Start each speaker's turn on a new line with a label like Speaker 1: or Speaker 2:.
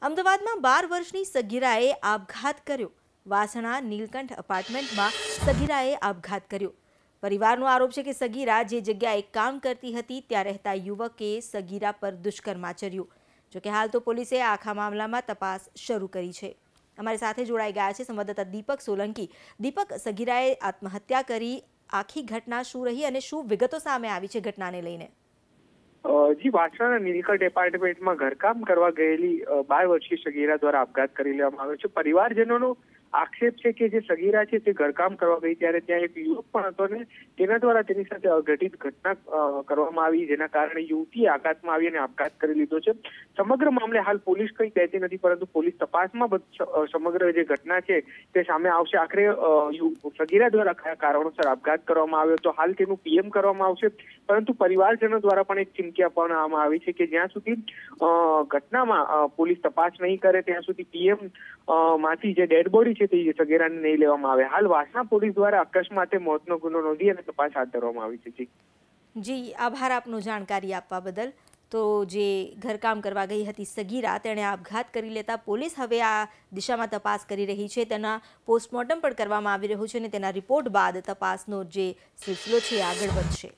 Speaker 1: અમદાવાદમાં 12 વર્ષની સગીરાએ આપઘાત કર્યો। વાસણા નીલકંઠ એપાર્ટમેન્ટમાં સગીરાએ આપઘાત કર્યો। પરિવારનો આરોપ છે કે સગીરા જે જગ્યાએ કામ કરતી હતી ત્યાં રહેતા યુવકે સગીરા પર દુષ્કર્મ આચર્યું। જો કે હાલ તો પોલીસે આખા મામલામાં તપાસ શરૂ કરી છે। અમારી સાથે જોડાઈ ગયા છે સંવાદદાતા દીપક સોલંકી। દીપક, સગીરાએ આત્મહત્યા કરી, આખી ઘટના શું રહી અને શું વિગતો સામે આવી છે ઘટનાને લઈને?
Speaker 2: જી, વાસણા નીલકંઠ એપાર્ટમેન્ટમાં ઘરકામ કરવા ગયેલી 12 વર્ષીય સગીરા દ્વારા આપઘાત કરી લેવામાં આવ્યો છે। પરિવારજનોનો આક્ષેપ છે કે જે સગીરા છે તે ઘરકામ કરવા ગઈ ત્યારે ત્યાં એક યુવક પણ હતો ને તેના દ્વારા તેની સાથે અઘટિત ઘટના કરવામાં આવી, જેના કારણે યુવતીએ આઘાતમાં આવી અને આપઘાત કરી લીધો છે। સમગ્ર મામલે હાલ પોલીસ કંઈ કહેતી નથી, પરંતુ પોલીસ તપાસમાં સમગ્ર જે ઘટના છે તે સામે આવશે। આખરે સગીરા દ્વારા કયા કારણોસર આપઘાત કરવામાં આવ્યો તો હાલ તેનું પીએમ કરવામાં આવશે, પરંતુ પરિવારજનો દ્વારા પણ એક ચીમકી આપવામાં આવી છે કે જ્યાં સુધી ઘટનામાં પોલીસ તપાસ નહીં કરે ત્યાં સુધી પીએમ માંથી જે ડેડ બોડી છે તે સગીરાને નહીં લેવામાં આવે। હાલ વાસણા પોલીસ દ્વારા અકસ્માતે મોતનો ગુનો નોંધી અને તપાસ હાથ ધરવામાં આવી છે।
Speaker 1: જી, આભાર આપનો જાણકારી આપવા બદલ। તો જે ઘરકામ કરવા ગઈ હતી સગીરા, તેણે આપઘાત કરી લેતા પોલીસ હવે આ દિશામાં તપાસ કરી રહી છે। તેના પોસ્ટમોર્ટમ પણ કરવામાં આવી રહ્યું છે અને તેના રિપોર્ટ બાદ તપાસનો જે સિલસિલો છે આગળ વધશે।